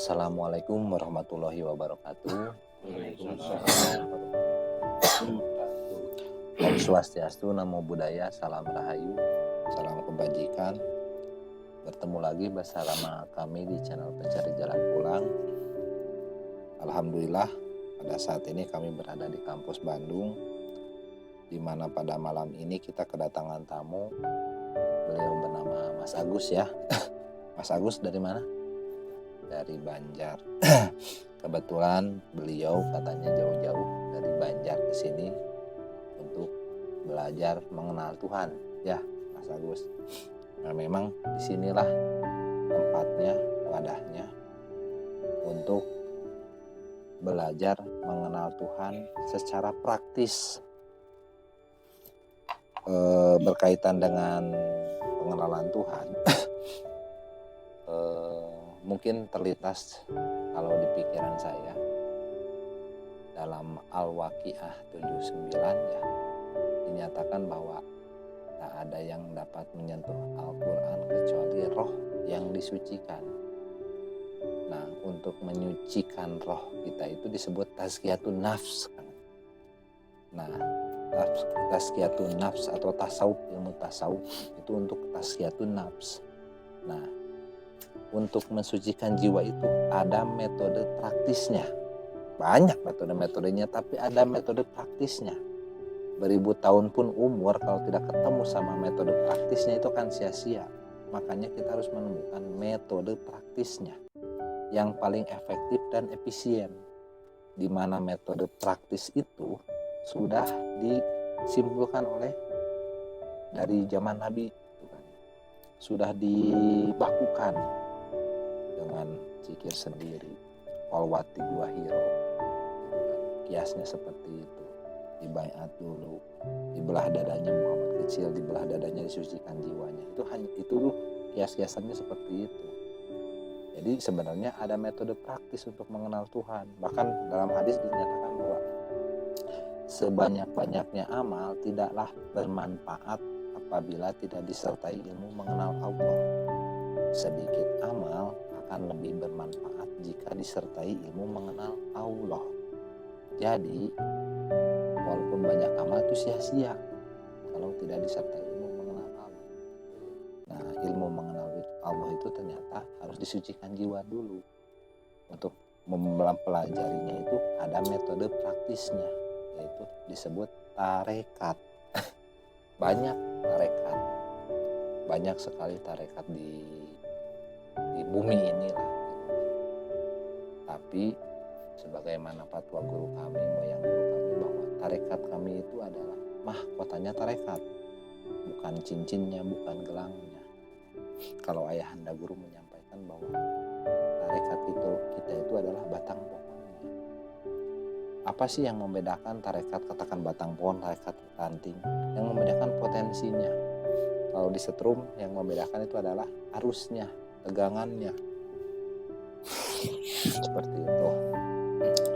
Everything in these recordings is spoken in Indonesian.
Assalamualaikum warahmatullahi wabarakatuh. Om Swastiastu, Namo Buddhaya, Salam Rahayu, Salam Kebajikan. Bertemu lagi bersama kami di channel Pencari Jalan Pulang. Alhamdulillah, pada saat ini kami berada di kampus Bandung, di mana pada malam ini kita kedatangan tamu. Beliau bernama Mas Agus ya. Mas Agus dari mana? Dari Banjar. Kebetulan beliau katanya jauh-jauh dari Banjar ke sini untuk belajar mengenal Tuhan ya, Mas Agus. Nah, memang disinilah tempatnya, wadahnya untuk belajar mengenal Tuhan secara praktis, berkaitan dengan pengenalan Tuhan. Mungkin terlintas kalau di pikiran saya dalam Al-Waqiah 79 ya, dinyatakan bahwa tak ada yang dapat menyentuh Al-Quran kecuali roh yang disucikan. Nah, untuk menyucikan roh kita itu disebut tazkiyatun nafs. Nah, tazkiyatun nafs atau tasawuf, ilmu tasawuf itu untuk tazkiyatun nafs. Nah, untuk mensucikan jiwa itu ada metode praktisnya. Banyak metode-metodenya, tapi ada metode praktisnya. Beribu tahun pun umur kalau tidak ketemu sama metode praktisnya itu akan sia-sia. Makanya kita harus menemukan metode praktisnya yang paling efektif dan efisien. Di mana metode praktis itu sudah disimpulkan oleh dari zaman Nabi, sudah dibakukan dengan zikir sendiri, walwati dua hiro, kiasnya seperti itu. Dibaiat dulu, dibelah dadanya Muhammad kecil, dibelah dadanya disucikan jiwanya. Itu hanya itu kias-kiasannya seperti itu. Jadi sebenarnya ada metode praktis untuk mengenal Tuhan. Bahkan dalam hadis dinyatakan bahwa sebanyak-banyaknya amal tidaklah bermanfaat apabila tidak disertai ilmu mengenal Allah. Sedikit amal akan lebih bermanfaat jika disertai ilmu mengenal Allah. Jadi, walaupun banyak amal itu sia-sia kalau tidak disertai ilmu mengenal Allah. Nah, ilmu mengenal Allah itu ternyata harus disucikan jiwa dulu. Untuk mempelajarinya itu ada metode praktisnya, yaitu disebut tarekat. Banyak tarekat, banyak sekali tarekat di bumi inilah. Tapi sebagaimana fatwa guru kami, moyang guru kami, bahwa tarekat kami itu adalah mahkotanya tarekat, bukan cincinnya, bukan gelangnya. Kalau ayahanda guru menyampaikan bahwa tarekat itu kita itu adalah batang pohonnya. Apa sih yang membedakan tarekat, katakan batang pohon, tarekat ranting? Yang membedakan potensinya. Kalau disetrum, yang membedakan itu adalah arusnya, tegangannya. Seperti itu.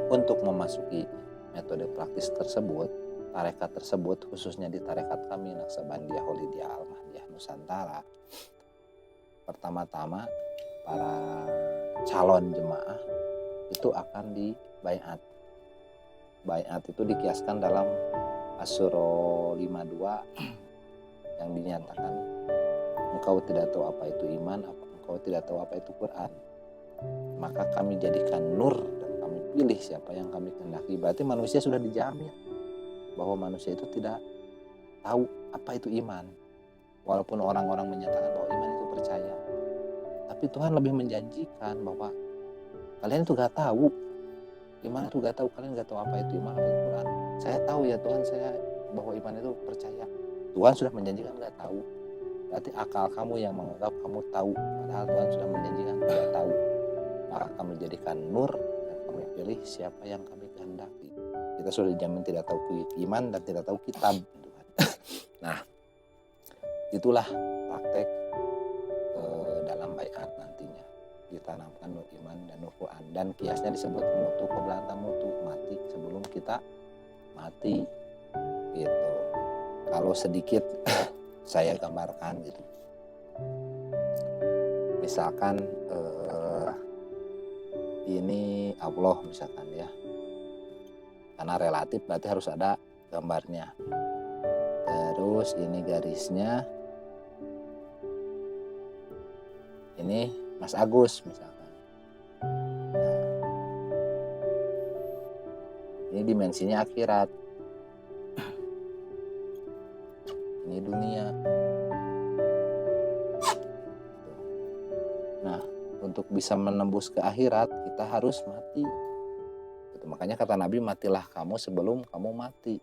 Untuk memasuki metode praktis tersebut, tarekat tersebut, khususnya di tarekat kami Naqsabandiyah Holidiyah Al-Mahdiyah Nusantara, pertama-tama para calon jemaah itu akan dibaiat. Baiat itu dikiaskan dalam Asy-Syura 52 yang dinyatakan, engkau tidak tahu apa itu iman, engkau tidak tahu apa itu Quran, maka kami jadikan nur dan kami pilih siapa yang kami kehendaki. Berarti manusia sudah dijamin bahwa manusia itu tidak tahu apa itu iman. Walaupun orang-orang menyatakan bahwa iman itu percaya, tapi Tuhan lebih menjanjikan bahwa kalian itu gak tahu iman, itu gak tahu, kalian gak tahu apa itu iman, apa itu Quran. Saya tahu ya Tuhan, saya bahwa iman itu percaya. Tuhan sudah menjanjikan gak tahu. Berarti akal kamu yang menganggap kamu tahu, padahal Tuhan sudah menjanjikan tidak tahu. Maka kami jadikan nur dan kami pilih siapa yang kami kehendaki. Kita sudah dijamin tidak tahu iman dan tidak tahu kitab. Nah, itulah praktek dalam baiat nantinya. Ditanamkan nur iman dan nur Quran, dan kiasnya disebut mutu qoblanta mutu, mati sebelum kita mati gitu. Kalau sedikit saya gambarkan gitu, misalkan ini Allah misalkan ya. Karena relatif berarti harus ada gambarnya. Terus ini garisnya. Ini Mas Agus misalkan. Nah, ini dimensinya akhirat. Ini dunia. Nah, untuk bisa menembus ke akhirat kita harus mati. Makanya kata Nabi, matilah kamu sebelum kamu mati.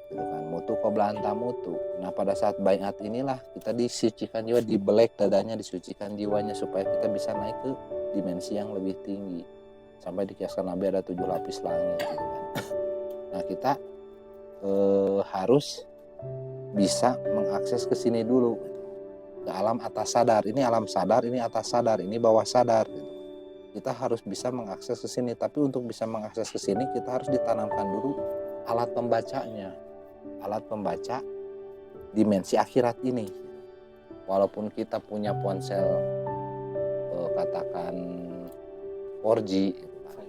Gitu kan, mutu qabla anta mutu. Nah, pada saat baiat inilah kita disucikan jiwa, dibelek dadanya, disucikan jiwanya supaya kita bisa naik ke dimensi yang lebih tinggi. Sampai dikiaskan Nabi ada 7 lapis langit gitu kan. Nah, kita harus bisa mengakses ke sini dulu gitu. Ke alam atas sadar. Ini alam sadar, ini atas sadar, ini bawah sadar gitu. Kita harus bisa mengakses ke sini, tapi untuk bisa mengakses ke sini kita harus ditanamkan dulu alat pembacanya. Alat pembaca dimensi akhirat ini. Walaupun kita punya ponsel katakan 4G gitu kan.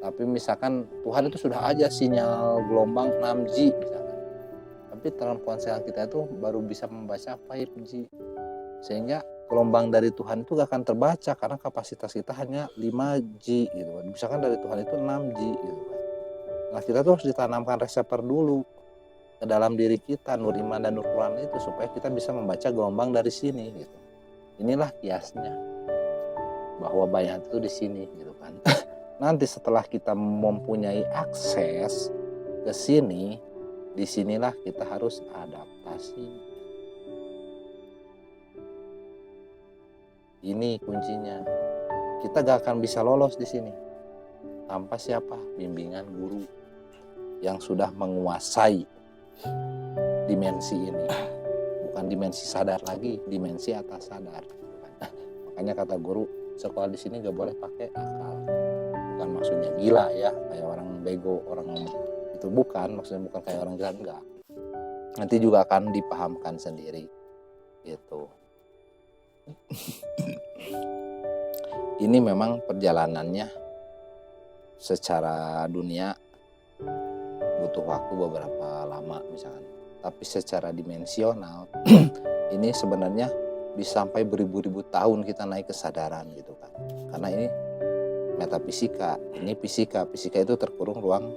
Tapi misalkan Tuhan itu sudah aja sinyal gelombang 6G misalkan. Tapi dalam ponsel kita itu baru bisa membaca 5G. Sehingga gelombang dari Tuhan itu gak akan terbaca karena kapasitas kita hanya 5G gitu kan. Misalkan dari Tuhan itu 6G gitu kan. Nah, kita tuh harus ditanamkan reseptor dulu ke dalam diri kita, nur iman dan nur Quran itu, supaya kita bisa membaca gelombang dari sini gitu. Inilah kiasnya bahwa baiat itu di sini gitu kan. Nanti setelah kita mempunyai akses ke sini, disinilah kita harus adaptasi. Ini kuncinya. Kita gak akan bisa lolos di sini tanpa siapa? Bimbingan guru yang sudah menguasai dimensi ini. Bukan dimensi sadar lagi, dimensi atas sadar. Makanya kata guru, sekolah di sini gak boleh pakai akal. Bukan maksudnya gila ya, kayak orang bego, orang ngomong. Itu bukan, maksudnya bukan kayak orang gila, enggak. Nanti juga akan dipahamkan sendiri. Gitu. Ini memang perjalanannya secara dunia butuh waktu beberapa lama misalkan. Tapi secara dimensional ini sebenarnya bisa sampai beribu-ribu tahun kita naik kesadaran gitu kan. Karena ini metafisika, ini fisika. Fisika itu terkurung ruang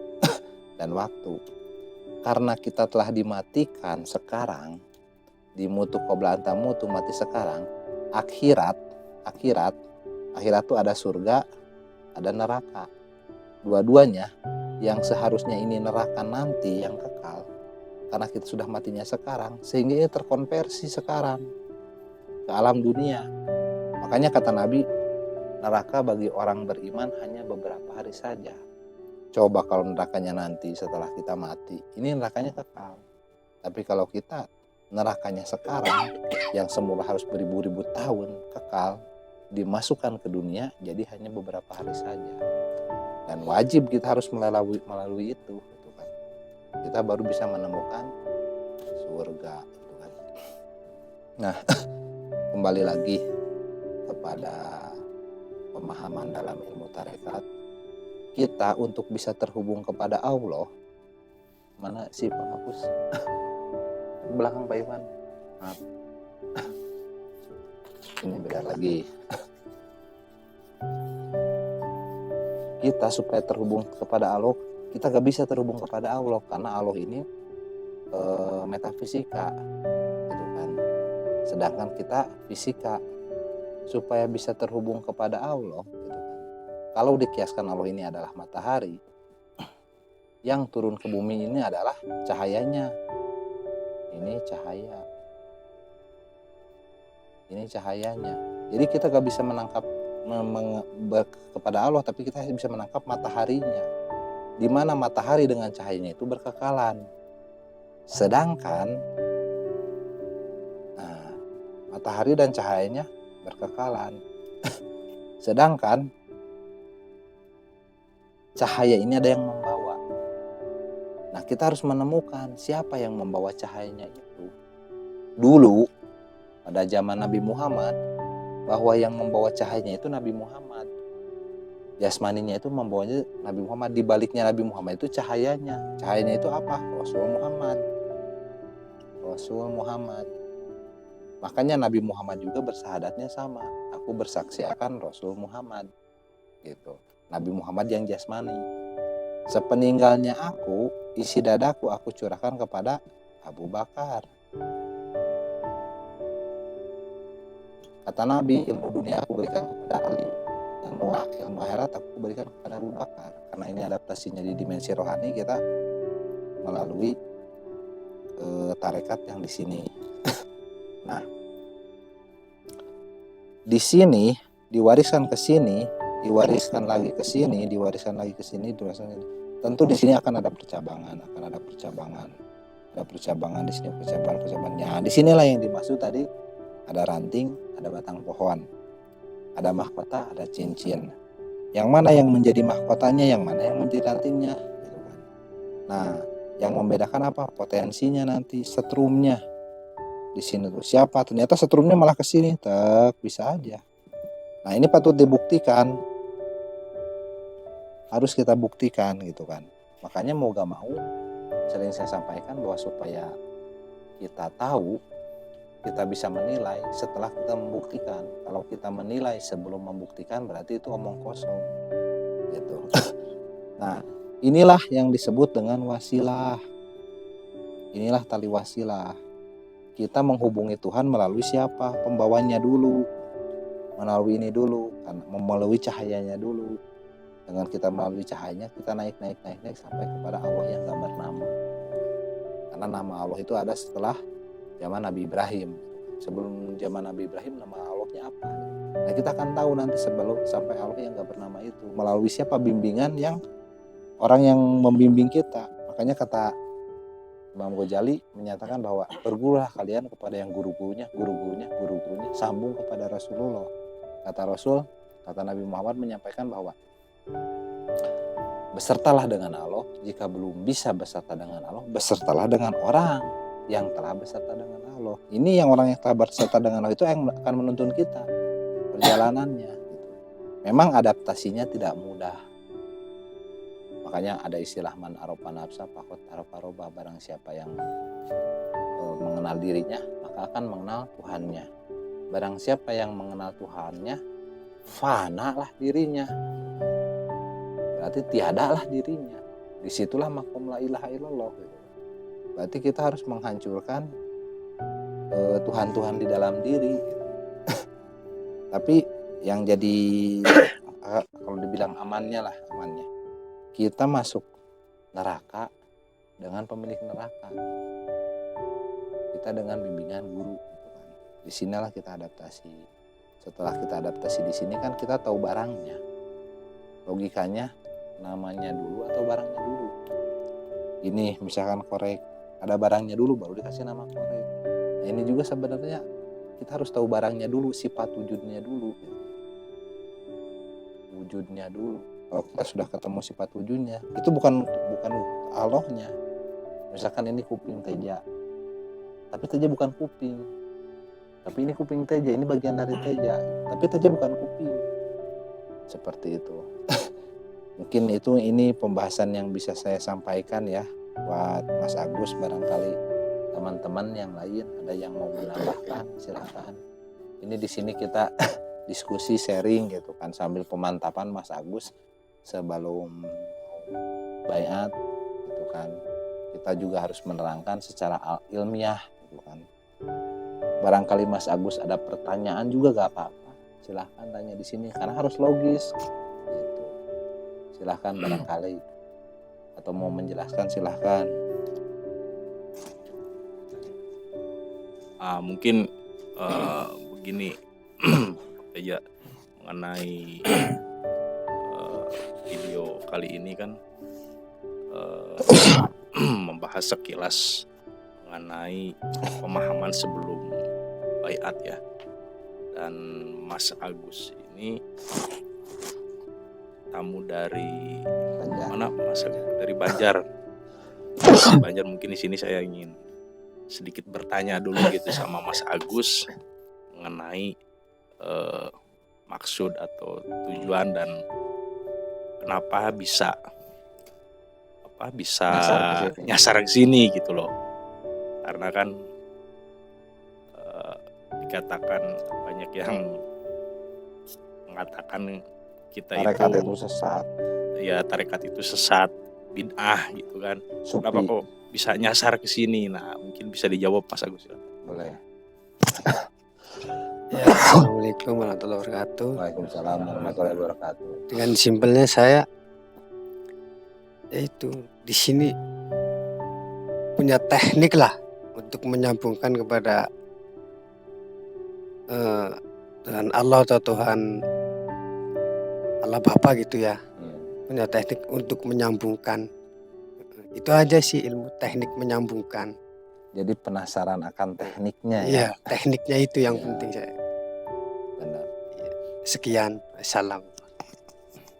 dan waktu. Karena kita telah dimatikan sekarang, di mutu qabla anta mutu, mati sekarang, akhirat itu ada surga, ada neraka. Dua-duanya yang seharusnya ini neraka nanti yang kekal, karena kita sudah matinya sekarang, sehingga ini terkonversi sekarang ke alam dunia. Makanya kata Nabi, neraka bagi orang beriman hanya beberapa hari saja. Coba kalau nerakanya nanti setelah kita mati, ini nerakanya kekal. Tapi kalau kita nerakanya sekarang, yang semula harus beribu-ribu tahun kekal, dimasukkan ke dunia jadi hanya beberapa hari saja. Dan wajib kita harus melalui itu gitu kan. Kita baru bisa menemukan surga gitu kan. Nah, kembali lagi kepada pemahaman dalam ilmu tarekat, kita untuk bisa terhubung kepada Allah, mana sih Pak Hapus? Belakang Pak Iwan. Maaf. Ini beda lagi. Kita supaya terhubung kepada Allah, kita gak bisa terhubung kepada Allah karena Allah ini metafisika gitu kan. Sedangkan kita fisika. Supaya bisa terhubung kepada Allah gitu kan. Kalau dikiaskan Allah ini adalah matahari, yang turun ke bumi ini adalah cahayanya. Ini cahaya. Ini cahayanya. Jadi kita gak bisa menangkap kepada Allah, tapi kita bisa menangkap mataharinya. Di mana matahari dengan cahayanya itu berkekalan. Sedangkan matahari dan cahayanya berkekalan. Sedangkan cahaya ini ada yang membawa. Nah, kita harus menemukan siapa yang membawa cahayanya itu. Dulu pada zaman Nabi Muhammad, bahwa yang membawa cahayanya itu Nabi Muhammad. Jasmaninya itu membawanya Nabi Muhammad, di baliknya Nabi Muhammad itu cahayanya. Cahayanya itu apa? Rasul Muhammad. Rasul Muhammad. Makanya Nabi Muhammad juga bersahadatnya sama. Aku bersaksi akan Rasul Muhammad. Gitu. Nabi Muhammad yang jasmani. Sepeninggalnya aku, isi dadaku aku curahkan kepada Abu Bakar. Kata Nabi, ilmu dunia aku berikan kepada Ali. Ilmu akhirat aku berikan kepada Abu Bakar. Karena ini adaptasinya di dimensi rohani kita melalui tarekat yang di sini. Nah, di sini diwariskan ke sini, diwariskan lagi ke sini, diwariskan lagi ke sini, diwariskan lagi. Tentu di sini akan ada percabangan, ada percabangan di sini, percabangannya. Di sinilah yang dimaksud tadi, ada ranting, ada batang pohon, ada mahkota, ada cincin. Yang mana yang menjadi mahkotanya, yang mana yang menjadi rantingnya, gitu kan. Nah, yang membedakan apa? Potensinya nanti, setrumnya. Di sini tuh siapa? Ternyata setrumnya malah ke sini, bisa aja. Nah, ini patut dibuktikan. Harus kita buktikan gitu kan. Makanya mau gak mau sering saya sampaikan bahwa supaya kita tahu, kita bisa menilai setelah kita membuktikan. Kalau kita menilai sebelum membuktikan berarti itu omong kosong gitu. Nah, inilah yang disebut dengan wasilah. Inilah tali wasilah. Kita menghubungi Tuhan melalui siapa? Pembawanya dulu. Melalui ini dulu, melalui cahayanya dulu. Dengan kita melalui cahayanya, kita naik sampai kepada Allah yang gak bernama. Karena nama Allah itu ada setelah zaman Nabi Ibrahim. Sebelum zaman Nabi Ibrahim nama Allahnya apa? Nah, kita akan tahu nanti sebelum sampai Allah yang gak bernama itu. Melalui siapa? Bimbingan yang orang yang membimbing kita. Makanya kata Imam Ghazali menyatakan bahwa bergurulah kalian kepada yang guru-gurunya, sambung kepada Rasulullah. Kata Rasul, kata Nabi Muhammad menyampaikan bahwa besertalah dengan Allah. Jika belum bisa beserta dengan Allah, besertalah dengan orang yang telah beserta dengan Allah. Ini yang orang yang telah beserta dengan Allah itu yang akan menuntun kita perjalanannya. Memang adaptasinya tidak mudah. Makanya ada istilah man arofa nafsa faqad arofa robah. Barang siapa yang mengenal dirinya maka akan mengenal Tuhannya. Barang siapa yang mengenal Tuhannya, fanalah dirinya. Berarti tiadalah dirinya. Disitulah makom la ilaha illallah. Berarti kita harus menghancurkan Tuhan-Tuhan di dalam diri. Tapi yang jadi kalau dibilang amannya, kita masuk neraka dengan pemilik neraka. Kita dengan bimbingan guru. Di sinilah kita adaptasi. Setelah kita adaptasi di sini kan kita tahu barangnya. Logikanya namanya dulu atau barangnya dulu. Ini misalkan korek, ada barangnya dulu baru dikasih nama korek. Nah, ini juga sebenarnya kita harus tahu barangnya dulu, sifat wujudnya dulu. Wujudnya dulu. Kalau kita sudah ketemu sifat wujudnya, itu bukan Allahnya. Misalkan ini kuping teja, tapi teja bukan kuping. Tapi ini kuping teja, ini bagian dari teja, tapi teja bukan kuping. Seperti itu. Mungkin ini pembahasan yang bisa saya sampaikan ya buat Mas Agus. Barangkali teman-teman yang lain ada yang mau menambahkan, silakan. Ini di sini kita diskusi sharing gitu kan sambil pemantapan Mas Agus sebelum baiat gitu kan. Kita juga harus menerangkan secara ilmiah gitu kan. Barangkali Mas Agus ada pertanyaan juga gak apa-apa. Silahkan tanya di sini karena harus logis gitu. Silahkan barangkali atau mau menjelaskan silahkan. Mungkin begini aja mengenai video kali ini kan membahas sekilas mengenai pemahaman sebelum baiat ya. Dan Mas Agus ini tamu dari mana? Mas Agus dari Banjar. Banjar, mungkin di sini saya ingin sedikit bertanya dulu gitu sama Mas Agus mengenai eh, maksud atau tujuan dan kenapa bisa nyasar ke sini gitu loh. Karena kan dikatakan banyak yang mengatakan kita Tarekat itu sesat. Ya, tarekat itu sesat, bid'ah gitu kan. Kenapa Sufi. kok bisa nyasar ke sini? Nah, mungkin bisa dijawab Mas Agus. Boleh. Ya, Assalamualaikum warahmatullahi wabarakatuh. Waalaikumsalam warahmatullahi wabarakatuh. Dengan simpelnya saya yaitu di sini punya teknik lah untuk menyambungkan kepada Tuhan Allah atau Tuhan Allah Bapa gitu ya. Punya teknik untuk menyambungkan. Itu aja sih ilmu teknik menyambungkan. Jadi penasaran akan tekniknya ya. Iya, tekniknya itu yang Ya. penting saya. Benar. Sekian, salam.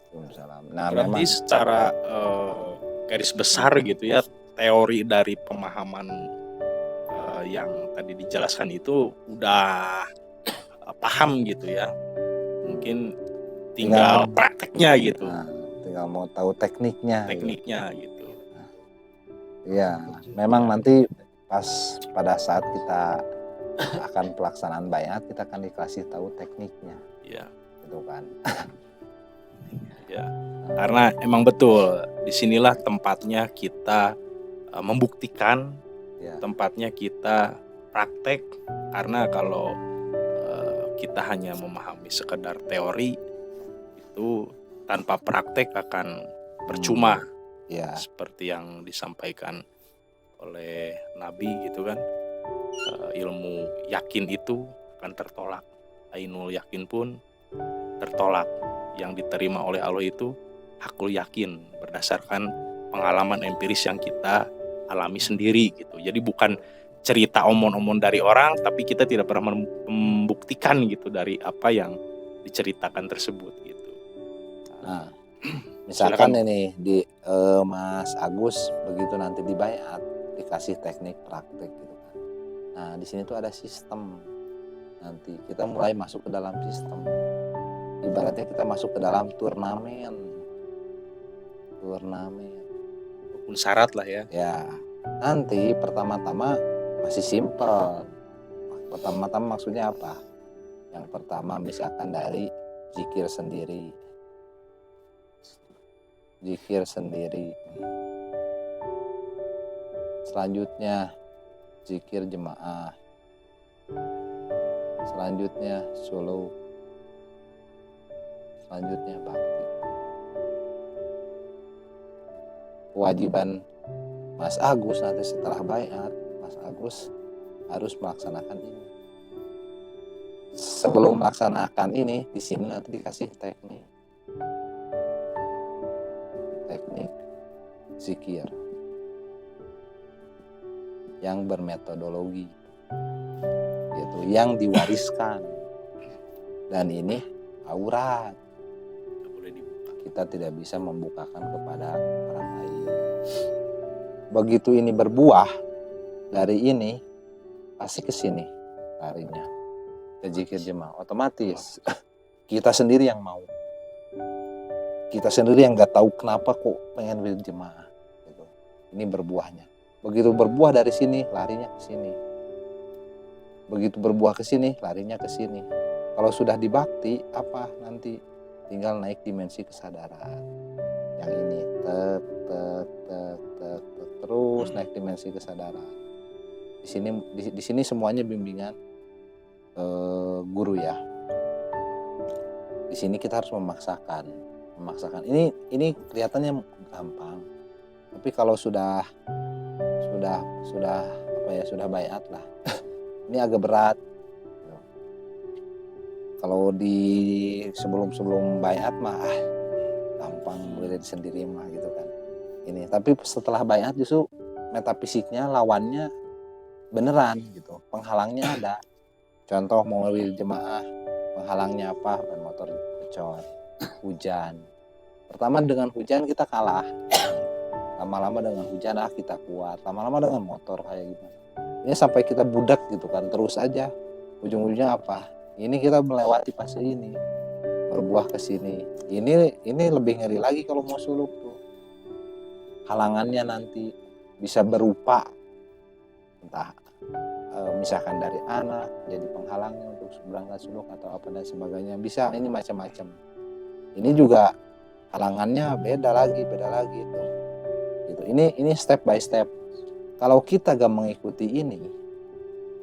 Waalaikumsalam. Nah, Berarti memang secara garis besar gitu ya, teori dari pemahaman yang tadi dijelaskan itu udah paham gitu ya. Mungkin tinggal prakteknya gitu, nah, tinggal mau tahu tekniknya. tekniknya gitu. Iya, memang nanti pas pada saat kita akan pelaksanaan bayat, kita akan dikasih tahu tekniknya, Ya, gitu kan. ya. Karena emang betul disinilah tempatnya kita membuktikan, Ya. tempatnya kita praktek. Karena kalau kita hanya memahami sekedar teori itu tanpa praktek akan percuma. Ya. Seperti yang disampaikan oleh Nabi gitu kan, ilmu yakin itu akan tertolak, ainul yakin pun tertolak. Yang diterima oleh Allah itu hakul yakin, berdasarkan pengalaman empiris yang kita alami sendiri gitu. Jadi bukan cerita omong-omong dari orang, tapi kita tidak pernah membuktikan gitu dari apa yang diceritakan tersebut gitu. Nah, misalkan Silakan. ini di Mas Agus begitu nanti di bayat dikasih teknik praktek gitu kan. Nah, di sini tuh ada sistem. Nanti kita mulai masuk ke dalam sistem. Ibaratnya kita masuk ke dalam turnamen. Walaupun syarat lah ya. Ya, nanti pertama-tama masih simpel. Pertama-tama maksudnya apa? Yang pertama misalkan dari zikir sendiri. Selanjutnya zikir jemaah. Selanjutnya solo. Selanjutnya bakti. Kewajiban Mas Agus nanti setelah bayat, Mas Agus harus melaksanakan ini. Sebelum melaksanakan ini, di sini nanti dikasih teknik zikir yang bermetodologi, yaitu yang diwariskan, dan ini aurat. Tidak boleh dibuka. Kita tidak bisa membukakan kepada orang lain. Begitu ini berbuah dari ini, pasti ke sini larinya, ke zikir jemaah. Otomatis kita sendiri yang mau, kita sendiri yang nggak tahu kenapa kok pengen berjemaah gitu. Ini berbuahnya. Begitu berbuah dari sini, larinya ke sini. Begitu berbuah ke sini, larinya ke sini. Kalau sudah dibakti, apa nanti tinggal naik dimensi kesadaran. Yang ini terus naik dimensi kesadaran. Di sini semuanya bimbingan guru ya. Di sini kita harus memaksakan. Ini kelihatannya gampang. Tapi kalau sudah bayat lah. Ini agak berat. Kalau di sebelum bayat mah gampang, boleh sendiri mah gitu kan. Ini tapi setelah bayat justru metafisiknya lawannya beneran gitu. Penghalangnya ada. Contoh mau jemaah, penghalangnya apa? Ban motor pecot, hujan. Pertama dengan hujan kita kalah. Lama-lama dengan hujan kita kuat. Lama-lama dengan motor kayak gimana. Ini sampai kita budak gitu kan, terus aja. Ujung-ujungnya apa? ini kita melewati fase ini, berbuah ke sini. Ini lebih ngeri lagi kalau mau suluk tuh. Halangannya nanti bisa berupa entah misalkan dari anak jadi penghalangnya untuk berangkat suluk atau apa dan sebagainya, bisa ini macam-macam. Ini juga halangannya beda lagi tuh. Gitu. Ini step by step. Kalau kita gak mengikuti ini,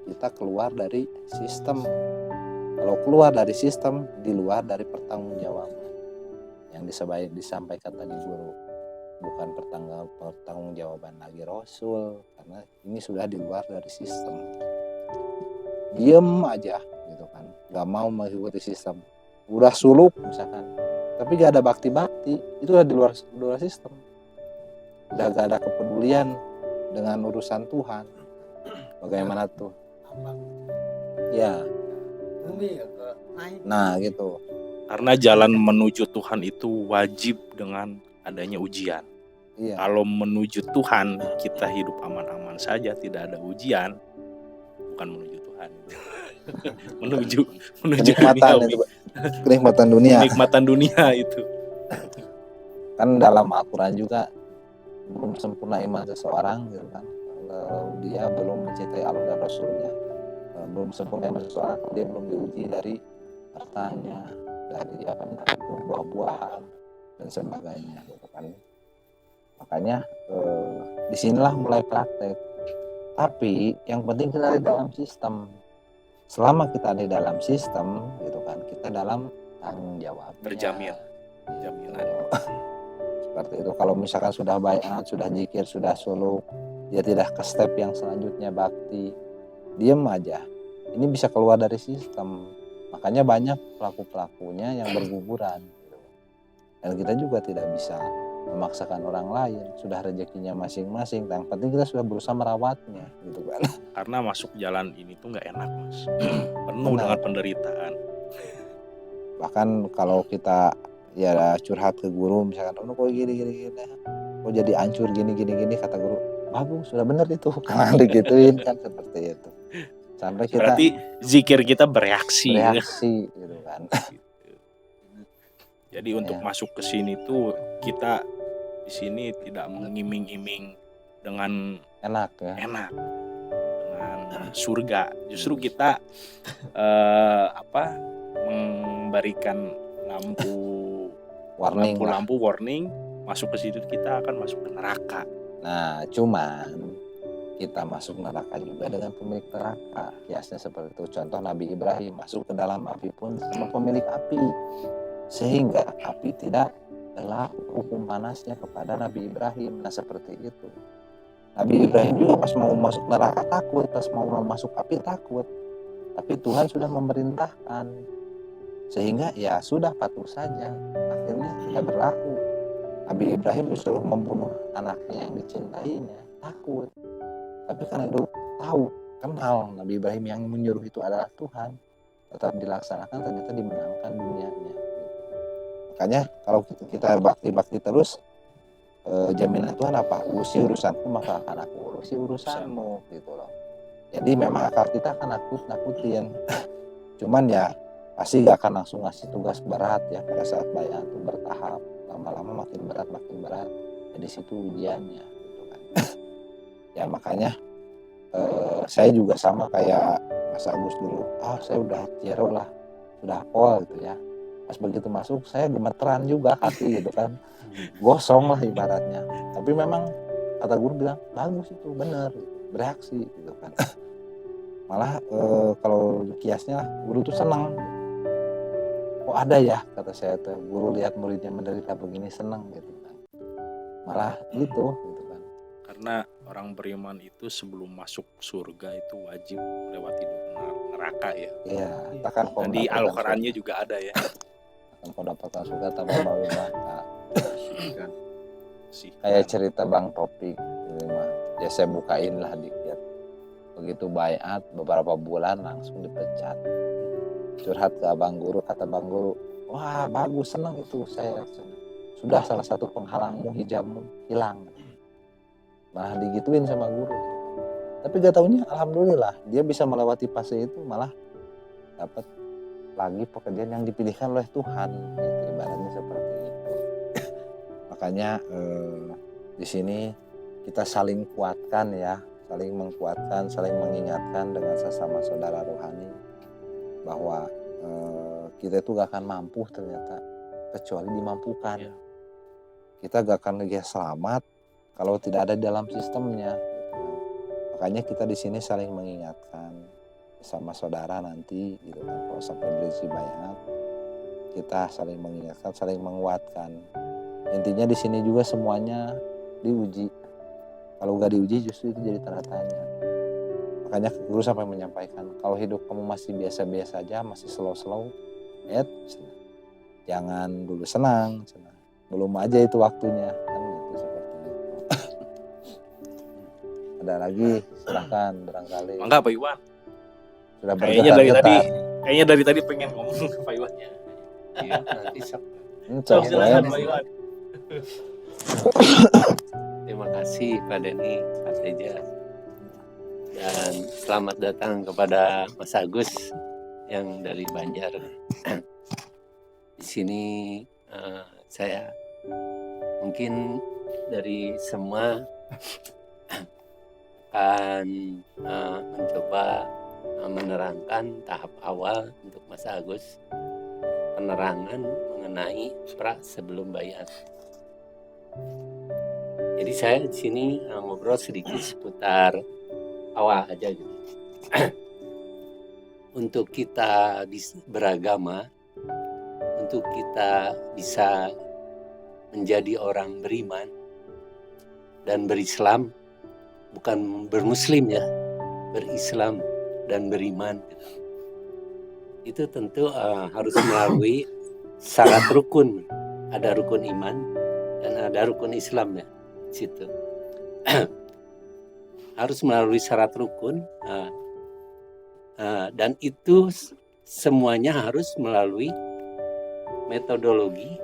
kita keluar dari sistem. Kalau keluar dari sistem, di luar dari pertanggungjawaban yang disampaikan tadi guru, bukan pertanggungjawaban lagi Rasul, karena ini sudah di luar dari sistem. Diem aja gitu kan, nggak mau mengikuti sistem. Udah suluk misalkan, tapi gak ada bakti, itu udah di luar sistem. Udah gak ada kepedulian dengan urusan Tuhan. Bagaimana tuh? Ya. Nah gitu. Karena jalan menuju Tuhan itu wajib dengan adanya ujian. Iya. Kalau menuju Tuhan kita hidup aman-aman saja, tidak ada ujian, bukan menuju Tuhan. menuju kenikmatan duniawi. itu, kenikmatan dunia. Kenikmatan dunia itu. Kan dalam Al-Quran juga belum sempurna iman seseorang gitu kan. Kalau dia belum mencintai Allah dan Rasulnya, belum sempurna iman seseorang, dia belum diuji dari hartanya, dari buah-buahan dan sebagainya gitu kan. Makanya disinilah mulai praktek. Tapi yang penting kita ada dalam sistem. Selama kita ada dalam sistem gitu kan, kita dalam tanggung jawab. Terjamin. Jaminan. Seperti itu. Kalau misalkan sudah baiat, sudah zikir, sudah suluk, dia tidak ke step yang selanjutnya bakti, diem aja. Ini bisa keluar dari sistem. Makanya banyak pelaku-pelakunya yang berguguran. Gitu. Dan kita juga tidak bisa memaksakan orang lain, sudah rezekinya masing-masing. Yang penting kita sudah berusaha merawatnya, gitu kan. Karena masuk jalan ini tuh nggak enak, Mas. Penuh dengan penderitaan. Bahkan kalau kita ya curhat ke guru, misalkan, oh kok gini, kok jadi hancur gini, kata guru, bagus, sudah benar itu, karena digituin kan seperti itu. Sampai kita. Berarti zikir kita bereaksi gitu kan. Jadi untuk masuk ke sini tuh kita di sini tidak mengiming-iming dengan enak dengan surga. Justru kita memberikan lampu warning, masuk ke situ kita akan masuk ke neraka. Nah, cuman kita masuk neraka juga dengan pemilik neraka. Kiasnya seperti itu. Contoh Nabi Ibrahim masuk ke dalam api pun sama pemilik api, sehingga api tidak adalah hukum panasnya kepada Nabi Ibrahim. Nah seperti itu. Nabi Ibrahim juga pas mau masuk neraka takut, pas mau masuk api takut. Tapi Tuhan sudah memerintahkan, sehingga ya sudah patuh saja. Akhirnya tidak berlaku. Nabi Ibrahim disuruh membunuh anaknya yang dicintainya, takut. Tapi karena itu tahu, kenal Nabi Ibrahim yang menyuruh itu adalah Tuhan, tetap dilaksanakan, ternyata dimenangkan dunianya. Makanya kalau kita bakti terus, jaminan Tuhan apa? Urusi urusanku maka akan aku urusi urusanmu gitu loh. Jadi memang akal kita akan nakutin. Cuman ya pasti gak akan langsung ngasih tugas berat ya pada saat baiat itu bertahap. Lama-lama makin berat. Jadi situ ujiannya gitu kan. Ya makanya saya juga sama kayak Mas Agus dulu. Saya udah zero lah, sudah pol gitu ya. Pas begitu masuk saya gemeteran juga hati gitu kan, gosong lah ibaratnya. Tapi memang kata guru bilang bagus itu, bener gitu. Bereaksi gitu kan. Malah kalau kiasnya guru tuh senang. Oh ada ya kata saya tuh, guru lihat muridnya menderita begini senang gitu kan. Malah gitu kan. Karena orang beriman itu sebelum masuk surga itu wajib lewati neraka ya. Iya. Dan di Al-Qurannya juga ada ya. Kau dapatkan surga tanpa melalui neraka. Kayak cerita Bang Topik ini mah. Ya saya bukain lah dikit. Begitu baiat beberapa bulan langsung dipecat. Curhat ke abang guru, kata bang guru, wah bagus, senang itu saya. Sudah salah satu penghalangmu, hijabmu hilang. Malah digituin sama guru. Tapi gak taunya alhamdulillah dia bisa melewati fase itu, malah dapat lagi pekerjaan yang dipilihkan oleh Tuhan, gitu, ibaratnya seperti itu. Makanya di sini kita saling kuatkan ya, saling mengkuatkan, saling mengingatkan dengan sesama saudara rohani bahwa kita itu gak akan mampu ternyata kecuali dimampukan. Iya. Kita gak akan lagi selamat kalau tidak ada dalam sistemnya. Gitu. Makanya kita di sini saling mengingatkan sama saudara nanti, gitu kan. Kalau sampai berisi baiat, kita saling mengingatkan, saling menguatkan. Intinya di sini juga semuanya diuji. Kalau gak diuji justru itu jadi tanda tanya. Makanya guru sampai menyampaikan, kalau hidup kamu masih biasa-biasa aja, masih slow-slow, jangan dulu senang. Belum aja itu waktunya, kan gitu, seperti itu. Ada lagi, silahkan barangkali. Mangga Pak Iwan. Sudah Kayaknya dari tadi pengen ngomong ke Pak Iwannya. Iya, nanti Silakan Pak Iwan. terima kasih Pak Denny, Pak Teja, dan selamat datang kepada Mas Agus yang dari Banjar. Di sini saya mungkin dari semua akan mencoba menerangkan tahap awal untuk Mas Agus, penerangan mengenai pra sebelum baiat. Jadi saya di sini ngobrol sedikit seputar awal aja gitu. Untuk kita beragama, untuk kita bisa menjadi orang beriman dan berislam, bukan bermuslim ya, berislam dan beriman gitu. Itu tentu harus melalui syarat rukun. Ada rukun iman dan ada rukun Islam ya situ. Harus melalui syarat rukun dan itu semuanya harus melalui metodologi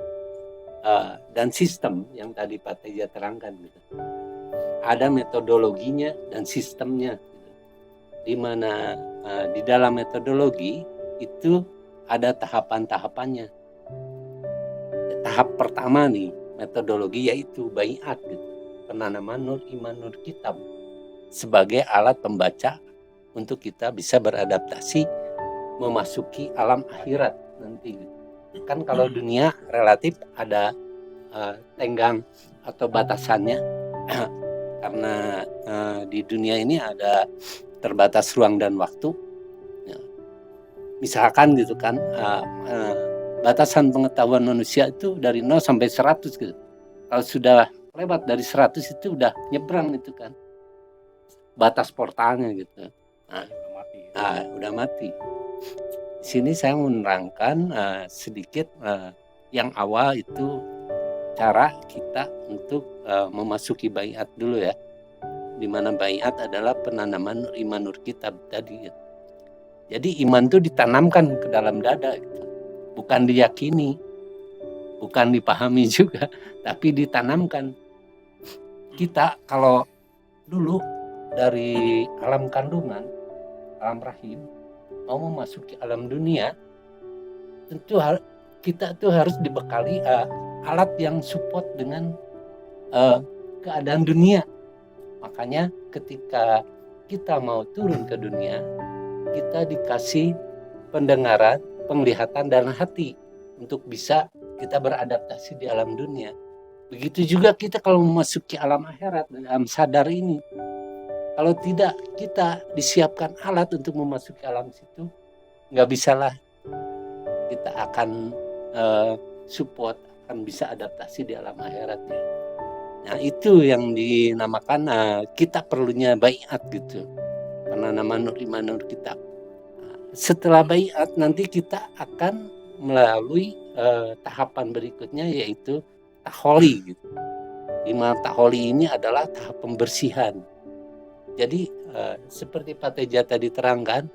dan sistem yang tadi Pak Teja terangkan gitu. Ada metodologinya dan sistemnya gitu. Di mana di dalam metodologi itu ada tahapan-tahapannya. Tahap pertama nih metodologi yaitu baiat gitu. Penanaman nur iman nur kitab sebagai alat pembaca untuk kita bisa beradaptasi memasuki alam akhirat nanti gitu. Kan kalau dunia relatif ada tenggang atau batasannya karena di dunia ini ada terbatas ruang dan waktu ya. Misalkan gitu kan batasan pengetahuan manusia itu dari 0 sampai 100 gitu. Kalau sudah lewat dari 100 itu udah nyebrang itu kan batas portalnya gitu. Udah mati. Di sini saya menerangkan sedikit yang awal itu cara kita untuk memasuki baiat dulu ya. Di mana baiat adalah penanaman iman nur kitab tadi. Gitu. Jadi iman itu ditanamkan ke dalam dada gitu. Bukan diyakini, bukan dipahami juga, tapi ditanamkan. Kita kalau dulu dari alam kandungan, alam rahim, mau memasuki alam dunia, tentu kita tuh harus dibekali alat yang support dengan keadaan dunia. Makanya ketika kita mau turun ke dunia, kita dikasih pendengaran, penglihatan, dan hati untuk bisa kita beradaptasi di alam dunia. Begitu juga kita kalau memasuki alam akhirat, alam sadar ini. Kalau tidak kita disiapkan alat untuk memasuki alam situ, nggak bisalah kita akan support, akan bisa adaptasi di alam akhiratnya. Nah itu yang dinamakan kita perlunya baiat gitu. Penanaman nur iman nur kitab. Setelah baiat nanti kita akan melalui tahapan berikutnya yaitu taholi gitu. Di mana taholi ini adalah tahap pembersihan. Jadi seperti Pak Teja tadi terangkan,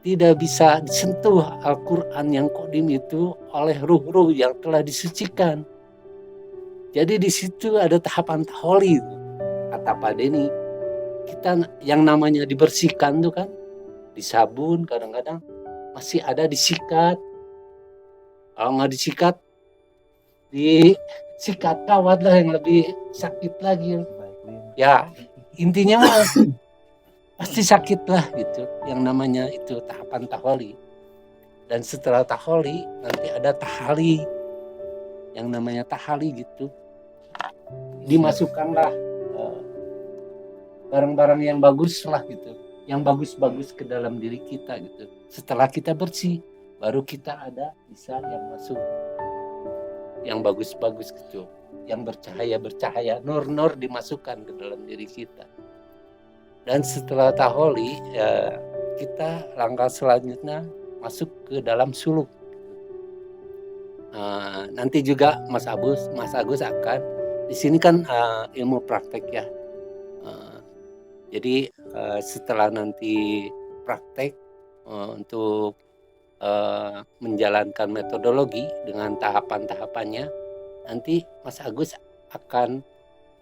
tidak bisa disentuh Al-Quran yang qadim itu oleh ruh-ruh yang telah disucikan. Jadi di situ ada tahapan taholi. Kata Pak Denny, kita yang namanya dibersihkan tuh kan, disabun kadang-kadang masih ada disikat. Kalau nggak disikat, disikat kawat lah yang lebih sakit lagi. Ya intinya pasti sakit lah gitu. Yang namanya itu tahapan taholi. Dan setelah taholi nanti ada tahali. Yang namanya tahali gitu. Dimasukkanlah barang-barang yang bagus lah gitu. Yang bagus-bagus ke dalam diri kita gitu. Setelah kita bersih, baru kita ada bisa yang masuk. Yang bagus-bagus gitu. Yang bercahaya-bercahaya. Nur-nur dimasukkan ke dalam diri kita. Dan setelah taholi, kita langkah selanjutnya masuk ke dalam suluk. Nanti juga Mas Agus akan di sini kan ilmu praktek ya. Jadi setelah nanti praktek untuk menjalankan metodologi dengan tahapan-tahapannya, nanti Mas Agus akan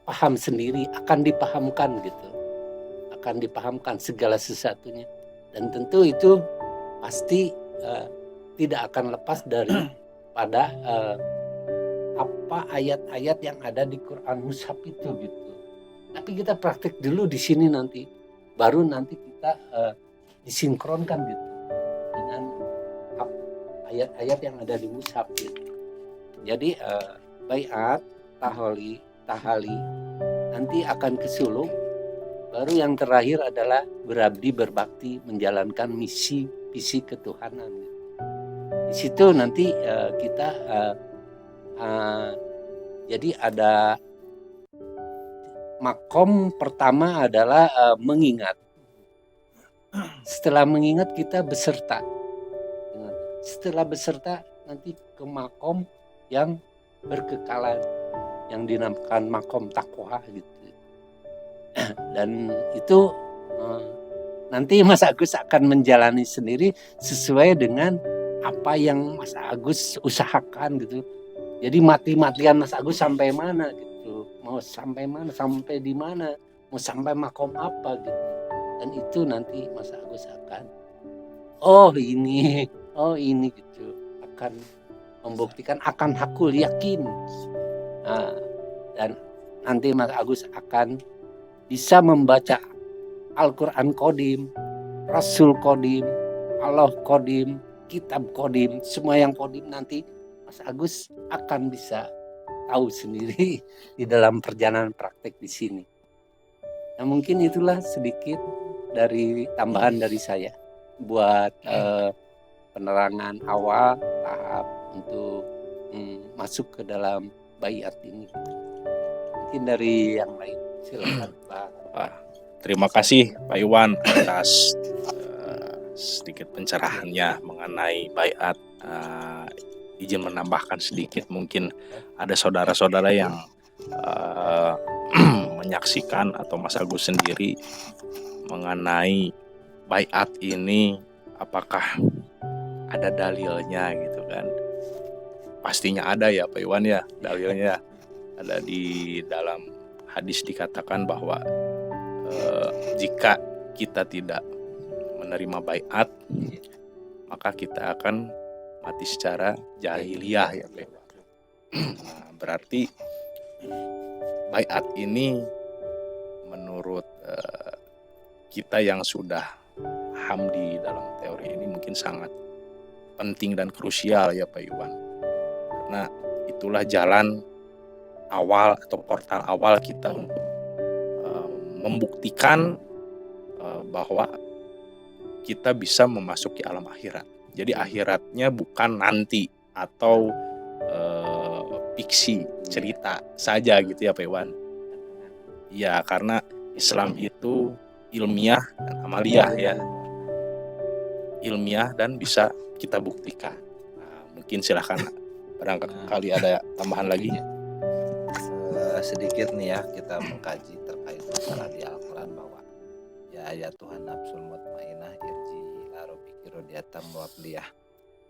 paham sendiri, akan dipahamkan gitu, akan dipahamkan segala sesuatunya, dan tentu itu pasti tidak akan lepas dari pada apa ayat-ayat yang ada di Quran Mushaf itu gitu. Tapi kita praktek dulu di sini nanti, baru nanti kita disinkronkan gitu dengan ayat-ayat yang ada di Mushaf gitu. Jadi baiat, tahali, nanti akan ke suluk, baru yang terakhir adalah berabdi, berbakti, menjalankan misi, visi ketuhanan. Gitu. Di situ nanti kita jadi ada makom pertama adalah mengingat. Setelah mengingat kita beserta. Setelah beserta nanti ke makom yang berkekalan, yang dinamakan makom takwa gitu. Dan itu nanti Mas Agus akan menjalani sendiri sesuai dengan apa yang Mas Agus usahakan gitu. Jadi mati-matian Mas Agus sampai mana gitu. Mau sampai mana, sampai di mana, mau sampai makom apa gitu. Dan itu nanti Mas Agus akan oh ini gitu, akan membuktikan, akan hakul yakin. Dan nanti Mas Agus akan bisa membaca Al-Quran Qadim, Rasul Qadim, Allah Qadim, Kitab Qadim, semua yang Qadim nanti Mas Agus akan bisa tahu sendiri di dalam perjalanan praktek di sini. Nah mungkin itulah sedikit dari tambahan dari saya buat penerangan awal tahap untuk masuk ke dalam baiat ini. Mungkin dari yang lain silakan Pak. Terima kasih Pak Iwan atas sedikit pencerahannya mengenai baiat. Izin menambahkan sedikit, mungkin ada saudara-saudara yang menyaksikan atau Mas Agus sendiri mengenai baiat ini, apakah ada dalilnya gitu kan? Pastinya ada ya Pak Iwan ya, dalilnya ada di dalam hadis dikatakan bahwa jika kita tidak menerima baiat, maka kita akan mati secara jahiliyah ya Pak. Nah, berarti baiat ini menurut kita yang sudah paham di dalam teori ini mungkin sangat penting dan krusial ya Pak Iwan. Karena itulah jalan awal atau portal awal kita untuk membuktikan bahwa kita bisa memasuki alam akhirat. Jadi akhiratnya bukan nanti atau fiksi cerita saja gitu ya Pak Iwan. Ya karena Islam itu ilmiah dan amaliyah ya. Ilmiah dan bisa kita buktikan. Nah, mungkin silahkan barangkali ada tambahan lagi. Sedikit nih ya kita mengkaji terkait masalah di Al-Quran bahwa ya ayat Tuhan nafsul mutmainah irji ila rabbiki radiyatan mardiyah,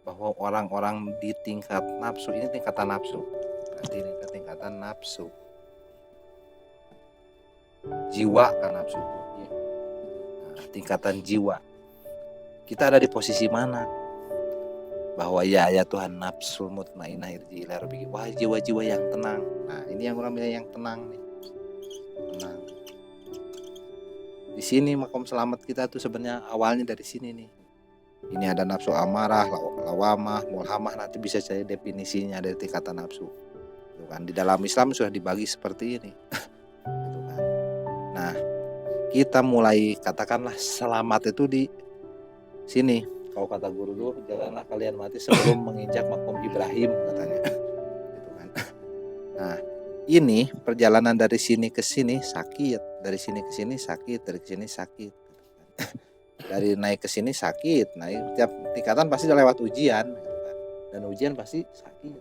bahwa orang-orang di tingkat nafsu ini tingkatan nafsu, berarti ini tingkatan nafsu jiwa kan nafsu itu. Nah, tingkatan jiwa kita ada di posisi mana? bahwa ya Tuhan, nafsul mutmainnah irji ila rabbiki, wahai jiwa-jiwa yang tenang. Nah, ini yang orang bilang yang tenang nih. Tenang. Di sini makom selamat kita tuh sebenarnya awalnya dari sini nih. Ini ada nafsu amarah, lawamah, mulhamah, nanti bisa cari definisinya dari tingkatan nafsu. Gitu kan. Di dalam Islam sudah dibagi seperti ini. Gitu kan. Nah, kita mulai katakanlah selamat itu di sini. Kalau kata guru dulu, janganlah kalian mati sebelum menginjak makom Ibrahim, katanya. Gitu kan. Nah, ini perjalanan dari sini ke sini sakit, dari sini ke sini sakit, dari sini sakit. Dari naik ke sini sakit, naik tiap tingkatan pasti lewat ujian, gitu kan. Dan ujian pasti sakit.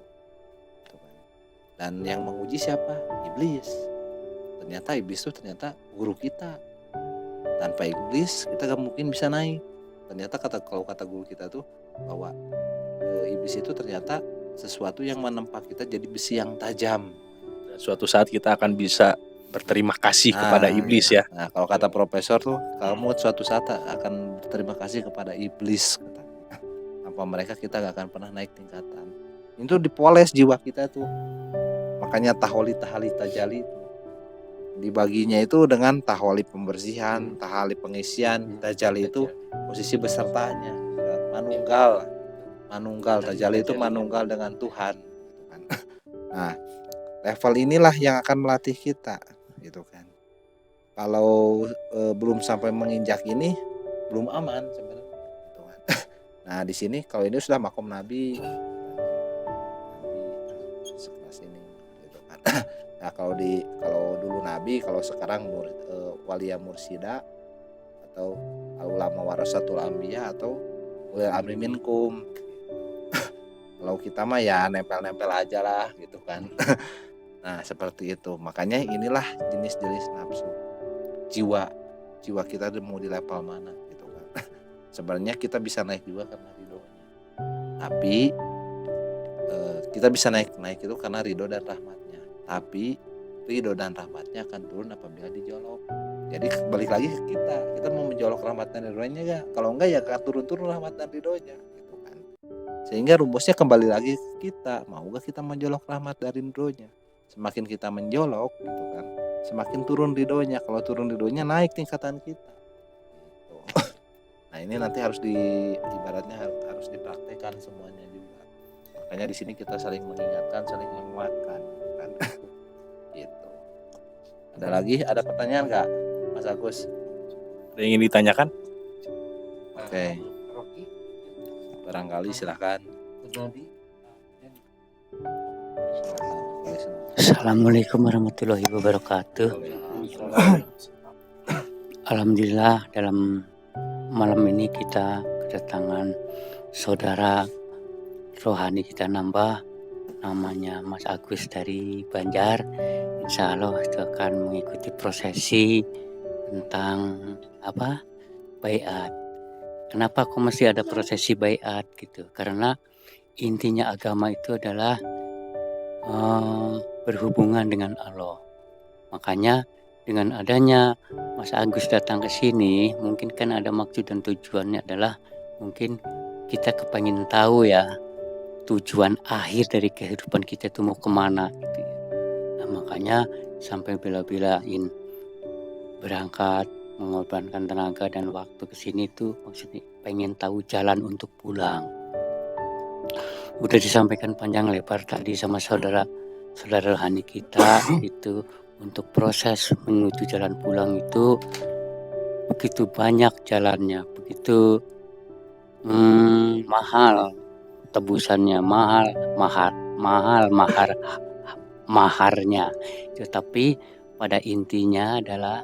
Gitu kan. Dan yang menguji siapa? Iblis. Ternyata iblis itu ternyata guru kita. Tanpa iblis kita gak mungkin bisa naik. Ternyata kalau kata guru kita tuh bahwa iblis itu ternyata sesuatu yang menempa kita jadi besi yang tajam. Dan suatu saat kita akan bisa berterima kasih kepada iblis ya. Nah, kalau kata profesor tuh, kamu suatu saat akan berterima kasih kepada iblis, katanya. Tanpa mereka kita gak akan pernah naik tingkatan. Itu dipoles jiwa kita tuh. Makanya taholi tahali tajali itu dibaginya itu dengan taholi pembersihan, tahali pengisian, tajali itu posisi besertanya, manunggal, tajali itu manunggal dengan Tuhan, gitu kan. Nah, level inilah yang akan melatih kita, gitu kan. Kalau belum sampai menginjak ini, belum aman sebenarnya, gitu kan. Nah, di sini kalau ini sudah makom Nabi sekelas ini, gitu kan. Nah, kalau dulu Nabi, kalau sekarang walia mursida atau ulama warasatul anbiya atau ulil amri minkum. Kalau kita mah ya nempel-nempel aja lah, gitu kan. Nah, seperti itu. Makanya inilah jenis-jenis nafsu. Jiwa kita mau di level mana, gitu kan. Sebenarnya kita bisa naik juga karena ridhonya. Tapi kita bisa naik itu karena ridho dan rahmatnya. Tapi ridho dan rahmatnya akan turun apabila dijolok. Jadi balik lagi ke kita mau menjolok rahmat dan ridhonya gak? Kalau enggak ya akan turun rahmat dan ridhonya, gitu kan. Sehingga rumusnya kembali lagi ke kita, mau gak kita menjolok rahmat dari ridhonya? Semakin kita menjolok, gitu kan, semakin turun ridhonya. Kalau turun ridhonya naik tingkatan kita, gitu. Nah, ini nanti harus ibaratnya harus dipraktekkan semuanya juga. Makanya di sini kita saling mengingatkan, saling menguatkan, kan. Gitu. Ada pertanyaan nggak, Mas Agus? Ada yang ingin ditanyakan? Oke. Barangkali silakan. Assalamualaikum warahmatullahi wabarakatuh. Alhamdulillah, dalam malam ini kita kedatangan saudara rohani kita nambah, namanya Mas Agus dari Banjar. Insya Allah itu akan mengikuti prosesi tentang baiat. Kenapa kok masih ada prosesi baiat gitu? Karena intinya agama itu adalah berhubungan dengan Allah. Makanya dengan adanya Mas Agus datang ke sini, mungkin kan ada maksud dan tujuannya adalah mungkin kita kepengin tahu ya tujuan akhir dari kehidupan kita itu mau kemana gitu ya. Nah, makanya sampai bela-belain berangkat, mengorbankan tenaga dan waktu ke sini tuh maksudnya pengen tahu jalan untuk pulang. Udah disampaikan panjang lebar tadi sama saudara rohani kita itu untuk proses menuju jalan pulang itu begitu banyak jalannya, begitu mahal tebusannya, mahal maharnya. Tetapi pada intinya adalah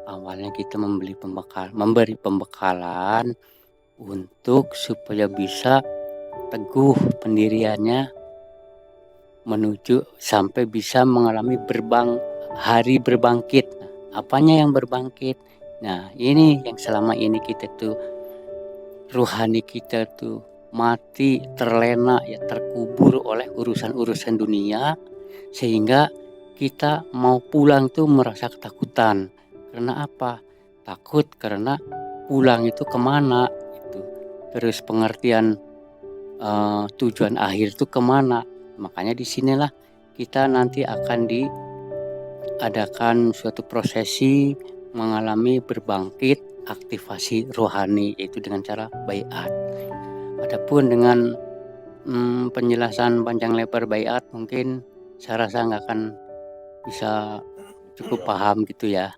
awalnya kita memberi pembekalan untuk supaya bisa teguh pendiriannya menuju sampai bisa mengalami hari berbangkit. Nah, apanya yang berbangkit? Nah, ini yang selama ini kita tuh rohani kita tuh mati, terlena ya, terkubur oleh urusan-urusan dunia, sehingga kita mau pulang tuh merasa ketakutan. Karena apa? Takut karena pulang itu kemana itu. Terus pengertian tujuan akhir itu kemana. Makanya disinilah kita nanti akan diadakan suatu prosesi mengalami berbangkit aktivasi rohani, yaitu dengan cara baiat. Adapun dengan penjelasan panjang lebar baiat mungkin saya rasa nggak akan bisa cukup paham gitu ya.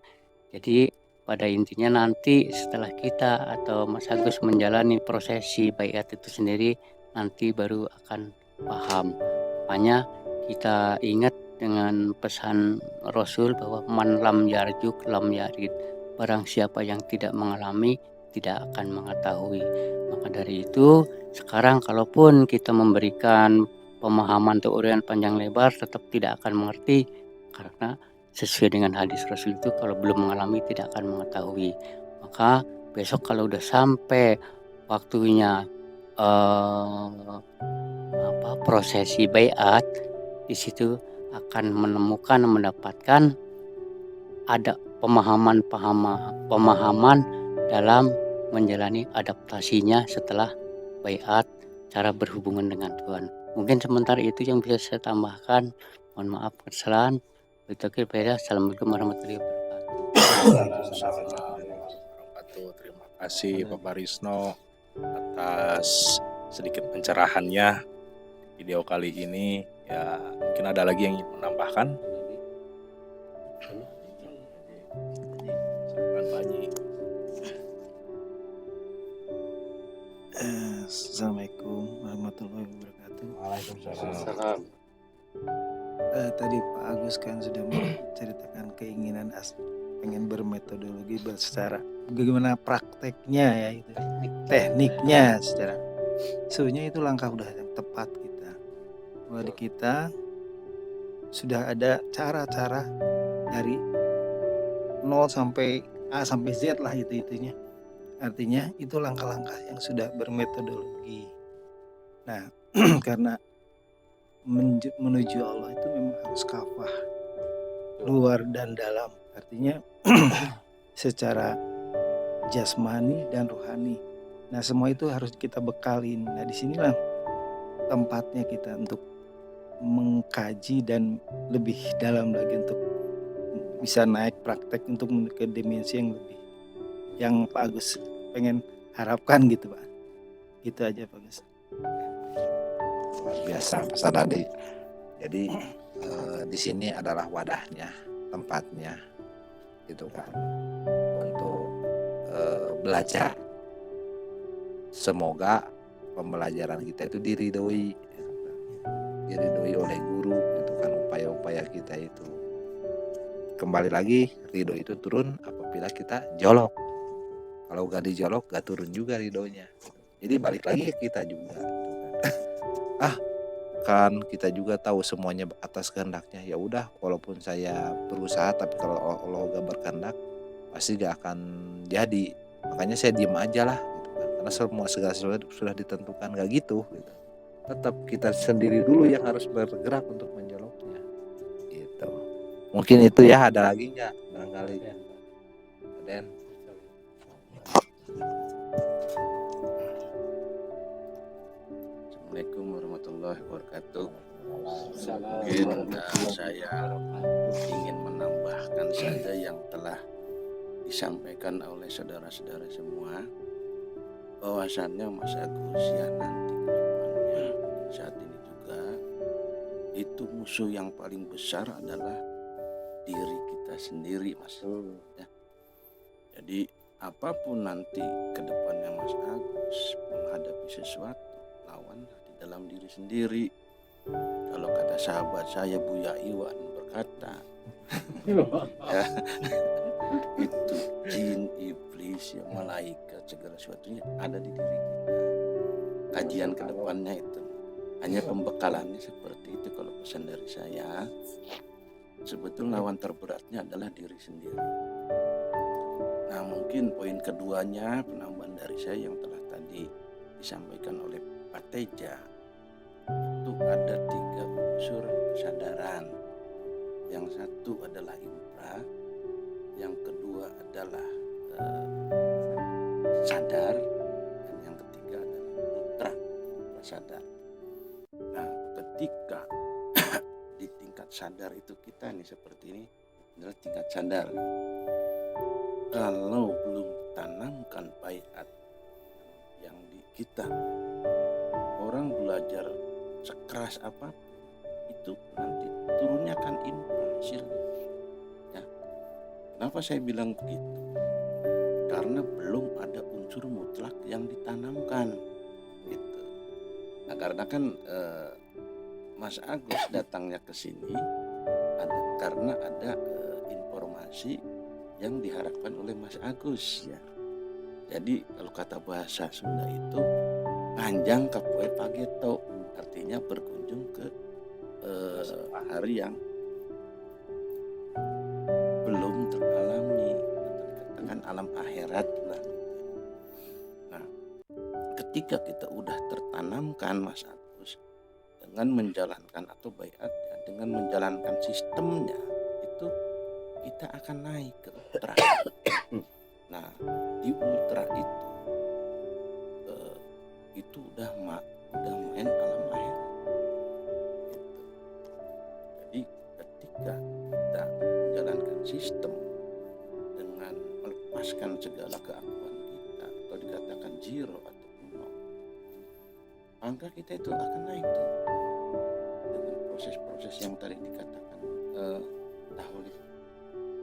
Jadi pada intinya nanti setelah kita atau Mas Agus menjalani prosesi baiat itu sendiri, nanti baru akan paham. Makanya kita ingat dengan pesan Rasul bahwa man lam yarjuk lam yarid. Barang siapa yang tidak mengalami tidak akan mengetahui. Maka dari itu sekarang kalaupun kita memberikan pemahaman atau uraian panjang lebar tetap tidak akan mengerti, karena sesuai dengan hadis Rasul itu kalau belum mengalami tidak akan mengetahui. Maka besok kalau udah sampai waktunya prosesi baiat, di situ akan mendapatkan ada pemahaman dalam menjalani adaptasinya setelah baiat, cara berhubungan dengan Tuhan. Mungkin sementara itu yang bisa saya tambahkan. Mohon maaf kesalahan. Assalamualaikum warahmatullahi wabarakatuh. Terima kasih Bapak Risno atas sedikit pencerahannya video kali ini. Ya, mungkin ada lagi yang ingin menambahkan. Silakan Pak Haji. Assalamualaikum warahmatullahi wabarakatuh. Waalaikumsalam. Tadi Pak Agus kan sudah menceritakan keinginan pengen bermetodologi secara bagaimana prakteknya ya, itu tekniknya secara sebenarnya itu langkah udah yang tepat kita. Bahwa di kita sudah ada cara-cara dari 0 sampai A sampai Z lah itunya. Artinya itu langkah-langkah yang sudah bermetodologi. Nah, karena menuju Allah itu memang harus kafah, luar dan dalam. Artinya secara jasmani dan rohani. Nah, semua itu harus kita bekalin. Nah, disinilah tempatnya kita untuk mengkaji dan lebih dalam lagi untuk bisa naik praktek untuk ke dimensi yang lebih, yang Pak Agus pengen harapkan gitu Pak. Gitu aja Pak Agus. Luar biasa pesan tadi. Jadi di sini adalah wadahnya, tempatnya, gitu kan, untuk belajar. Semoga pembelajaran kita itu diridhoi oleh guru, gitu kan, upaya-upaya kita itu. Kembali lagi, ridho itu turun apabila kita jolok. Kalau gak dijolok, gak turun juga ridhonya. Jadi balik lagi ke kita juga. Kan kita juga tahu semuanya atas kehendaknya. Ya udah, walaupun saya berusaha, tapi kalau Allah gak berkehendak, pasti gak akan jadi. Makanya saya diem aja lah, gitu kan. Karena segala sesuatu sudah ditentukan, gak gitu. Tetap kita sendiri dulu yang harus bergerak untuk menjoloknya. Gitu. Mungkin itu ya, ada lagi nggak barangkali? Den. Assalamualaikum warahmatullahi wabarakatuh. Mungkin saya ingin menambahkan saja yang telah disampaikan oleh saudara-saudara semua, bahwasannya Mas Agus ya nanti ke depannya, saat ini juga, itu musuh yang paling besar adalah diri kita sendiri, Mas. Ya. Jadi apapun nanti ke depannya Mas Agus menghadapi sesuatu, lawanlah di dalam diri sendiri. Kalau kata sahabat saya Buya Iwan berkata, ya, itu jin, iblis, ya, malaikat, segala sesuatunya ada di diri kita. Kajian ke depannya itu hanya pembekalannya seperti itu. Kalau pesan dari saya, sebetulnya lawan terberatnya adalah diri sendiri. Nah, mungkin poin keduanya, penambahan dari saya yang telah tadi disampaikan oleh Pak Teja, itu ada 3 unsur kesadaran. Yang satu adalah infra, yang kedua adalah sadar, dan yang ketiga adalah putra sadar. Nah, ketika di tingkat sadar itu kita nih seperti ini adalah tingkat sadar. Kalau belum tanamkan baiat yang di kita, orang belajar sekeras apa itu nanti turunnya akan impor hasilnya. Ya. Kenapa saya bilang begitu? Karena belum ada unsur mutlak yang ditanamkan. Gitu. Nah, karena kan Mas Agus datangnya ke sini karena ada informasi yang diharapkan oleh Mas Agus ya. Jadi kalau kata bahasa Sunda itu panjang kapoe pageto, artinya berkunjung ke hari yang belum teralami atau dikatakan alam akhirat lah. Nah, ketika kita udah tertanamkan Mas Agus dengan menjalankan atau baiat ya, dengan menjalankan sistemnya itu kita akan naik ke ultra. Nah, di ultra itu udah main alam akhirat. Gitu. Jadi ketika kita menjalankan sistem dengan melepaskan segala keakuan kita atau dikatakan zero atau nol, maka kita itu akan naik tuh dengan proses-proses yang tadi dikatakan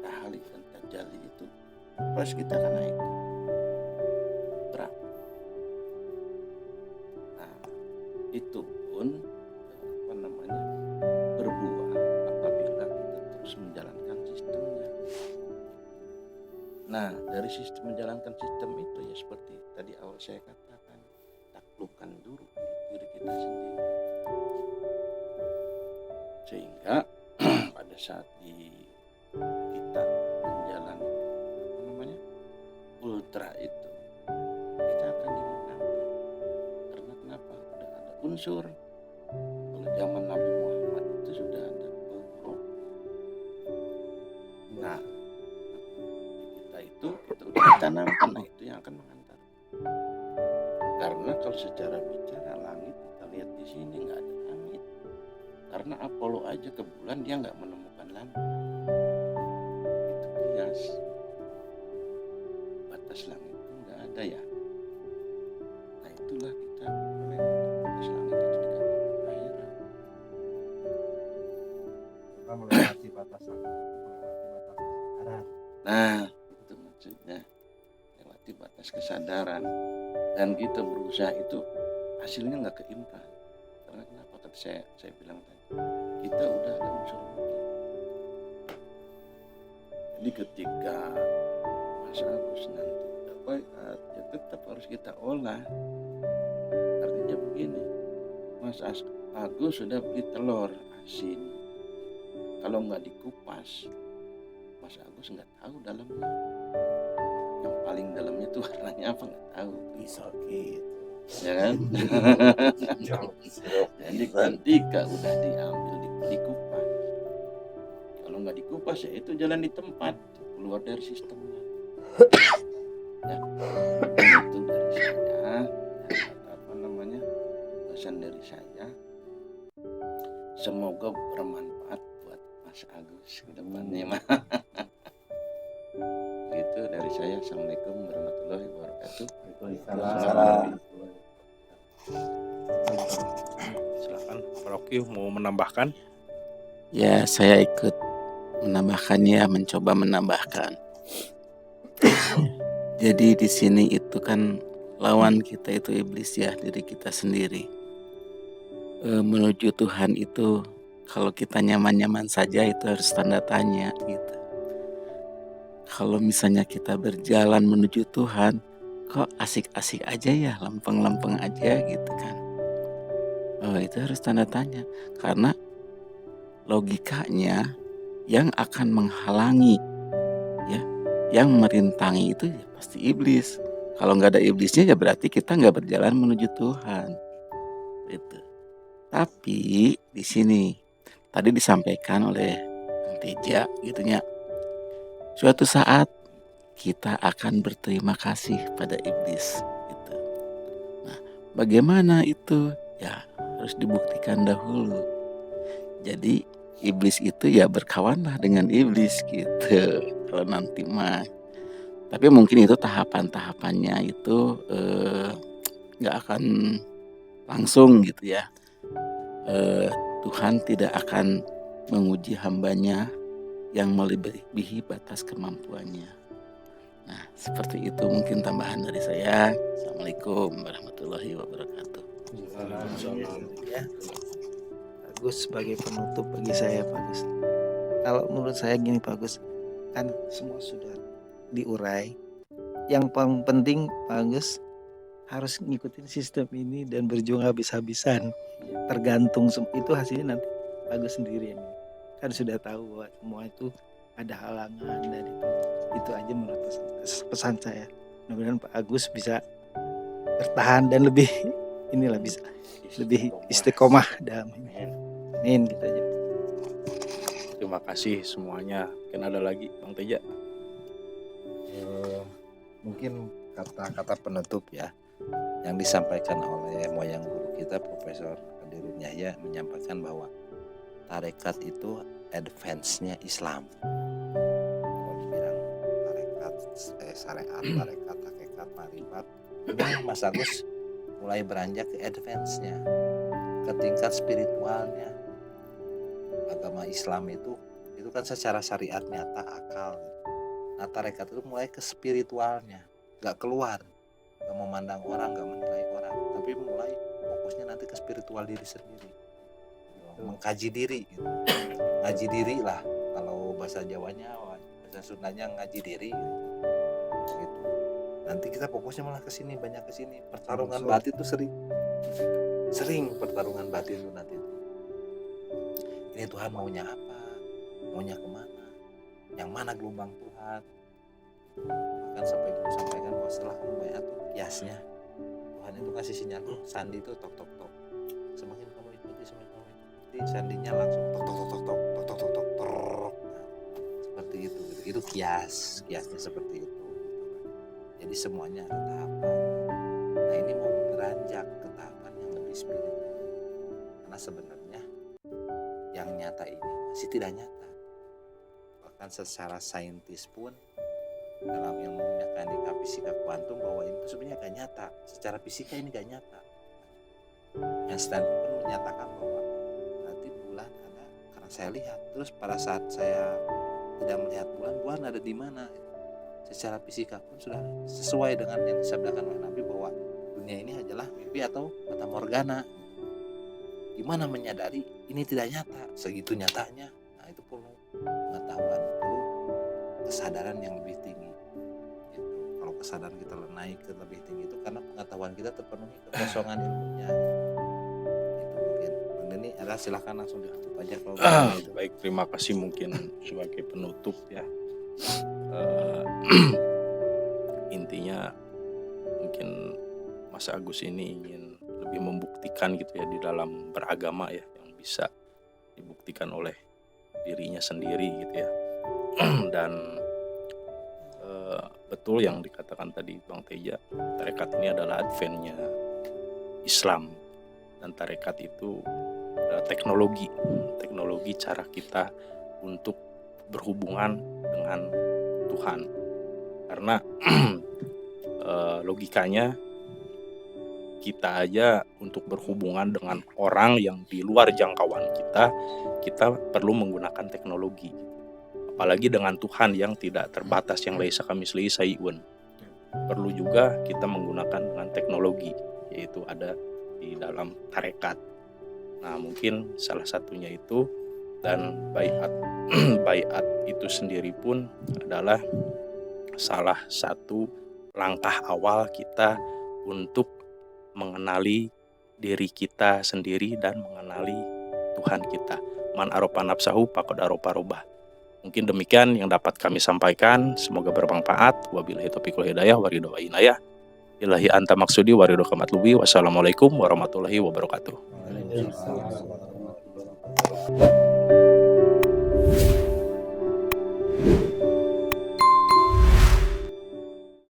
tahali dan tajali itu, proses kita akan naik ultra. Nah, itu pun berbuah apabila kita terus menjalankan sistemnya. Nah, dari sistem menjalankan sistem itu ya seperti tadi awal saya katakan, taklukkan dulu diri kita sendiri. Sehingga pada saat kita menjalani ultra itu, kita akan dimenangkan. Karena kenapa? Udah ada unsur. Kalau zaman Nabi Muhammad itu sudah ada penguruh. Nah, kita itu kita udah ditanamkan, nah itu yang akan mengantar. Karena kalau secara bicara langit kita lihat di sini nggak ada langit. Karena Apollo aja ke bulan dia nggak menemukan langit. Itu kias. Batas langit itu nggak ada ya. Nah itulah kita batas langit itu dikatakan akhirat. Kita melewati batas kesadaran. Nah itu maksudnya lewati batas kesadaran, dan kita berusaha itu hasilnya nggak keimplan. Karena kenapa? Tadi saya bilang tadi kita udah ada unsur mutlak. Jadi ketika Mas Agus nanti ya tetap harus kita olah. Artinya begini, Mas Agus sudah beli telur asin, kalau nggak dikupas Mas Agus nggak tahu dalamnya, yang paling dalamnya tuh warnanya apa nggak tahu. Bisa gitu. Ya kan? Jadi ketika udah diambil dikupas, kalau nggak dikupas ya itu jalan di tempat, keluar dari sistemnya. Ya, itu dari saya, pesan dari saya. Semoga bermanfaat buat Mas Agus ke depannya mah. Gitu dari saya. Assalamualaikum warahmatullahi wabarakatuh. Silakan Pak Rocky mau menambahkan. Ya, saya ikut menambahkannya, mencoba menambahkan. Jadi di sini itu kan lawan kita itu iblis ya, diri kita sendiri. Menuju Tuhan itu kalau kita nyaman-nyaman saja itu harus tanda tanya gitu. Kalau misalnya kita berjalan menuju Tuhan, kok asik-asik aja ya, lempeng-lempeng aja gitu kan. Oh, itu harus tanda tanya, karena logikanya yang akan menghalangi ya, yang merintangi itu ya pasti iblis. Kalau nggak ada iblisnya ya berarti kita nggak berjalan menuju Tuhan. Gitu. Tapi di sini tadi disampaikan oleh Kang Teja gitunya. Suatu saat kita akan berterima kasih pada iblis gitu. Nah, bagaimana itu? ya harus dibuktikan dahulu. Jadi iblis itu ya berkawanlah dengan iblis gitu kalau nanti mah. Tapi mungkin itu tahapan-tahapannya itu nggak akan langsung gitu ya. Tuhan tidak akan menguji hambanya yang melebihi batas kemampuannya. Nah, seperti itu mungkin tambahan dari saya. Assalamualaikum warahmatullahi wabarakatuh. Ya. Agus sebagai penutup bagi saya Pak Agus. Kalau menurut saya gini Pak Agus, kan semua sudah diurai. Yang paling penting Pak Agus harus ngikutin sistem ini dan berjuang habis-habisan. Tergantung itu hasilnya nanti Pak Agus sendiri yang kan sudah tahu bahwa semua itu ada halangan dan itu aja menurut pesan saya. Mudah-mudahan Pak Agus bisa bertahan dan lebih inilah bisa lebih istiqomah dalam ini. Amin gitu aja. Terima kasih semuanya. Mungkin ada lagi Bang Teja. Mungkin kata-kata penutup ya yang disampaikan oleh moyang guru kita Profesor Qadirun Yahya menyampaikan bahwa tarekat itu advance-nya Islam. Kalau dibilang tarekat, syariat, tarekat, hakikat, marifat, ini Mas Agus mulai beranjak ke advance-nya, ke tingkat spiritualnya. Agama Islam itu kan secara syariat nyata akal. Nah tarekat itu mulai ke spiritualnya, gak keluar, gak memandang orang, gak menilai orang, tapi mulai fokusnya nanti ke spiritual diri sendiri, mengkaji diri gitu. Ngaji diri lah kalau bahasa Jawanya, bahasa Sundanya ngaji diri gitu. Nanti kita fokusnya malah ke sini, banyak ke sini. Pertarungan batin itu sering pertarungan batin itu nanti. Ini Tuhan maunya apa? Maunya kemana? Yang mana gelombang Tuhan? Bahkan sampai dulu sampaikan bahwa setelah membayar tuh kiasnya Tuhan itu kasih sinyal tuh sandi itu tok tok tok. Semakin kamu ikuti sandinya langsung tok tok tok tok tok tok tok tok tok. Seperti itu. Itu kiasnya seperti itu. Jadi semuanya ada tahapan. Nah ini mau beranjak ke tahapan yang lebih spiritual. Karena sebenarnya yang nyata ini masih tidak nyata. Bahkan secara saintis pun dalam ilmu mekanika fisika kuantum bahwa itu sebenarnya gak nyata. Secara fisika ini gak nyata. Yang Stanford pun menyatakan bahwa berarti bulan ada karena saya lihat. Terus pada saat saya tidak melihat bulan ada di mana? Secara fisika pun sudah sesuai dengan yang disabdakan oleh Nabi bahwa dunia ini adalah mimpi atau fata morgana. Gimana menyadari ini tidak nyata? Segitu nyatanya. Nah itu perlu pengetahuan, perlu kesadaran yang lebih tinggi. Gitu. Kalau kesadaran kita naik ke lebih tinggi itu karena pengetahuan kita terpenuhi kekosongan ilmunya. Itu mungkin. Bang Denny, ada silahkan langsung ditutup aja kalau itu. Baik, terima kasih mungkin sebagai penutup ya. Intinya mungkin Mas Agus ini ingin lebih membuktikan gitu ya di dalam beragama ya yang bisa dibuktikan oleh dirinya sendiri gitu ya. Dan betul yang dikatakan tadi Bang Teja, tarekat ini adalah advance-nya Islam, dan tarekat itu adalah teknologi cara kita untuk berhubungan dengan Tuhan. Karena logikanya kita aja untuk berhubungan dengan orang yang di luar jangkauan kita perlu menggunakan teknologi. Apalagi dengan Tuhan yang tidak terbatas, yang laisa kamitslihi syai'un. Perlu juga kita menggunakan dengan teknologi, yaitu ada di dalam tarekat. Nah, mungkin salah satunya itu, dan baiat itu sendiri pun adalah salah satu langkah awal kita untuk mengenali diri kita sendiri dan mengenali Tuhan kita. Man aropa nafsahu faqad aropa robbah. Mungkin demikian yang dapat kami sampaikan. Semoga bermanfaat. Wabillahi taufiq wal hidayah wa ridho wa inayah. Ilahi anta maksudi wa ridho kamatlubi. Wassalamualaikum warahmatullahi wabarakatuh. Waalaikumsalam.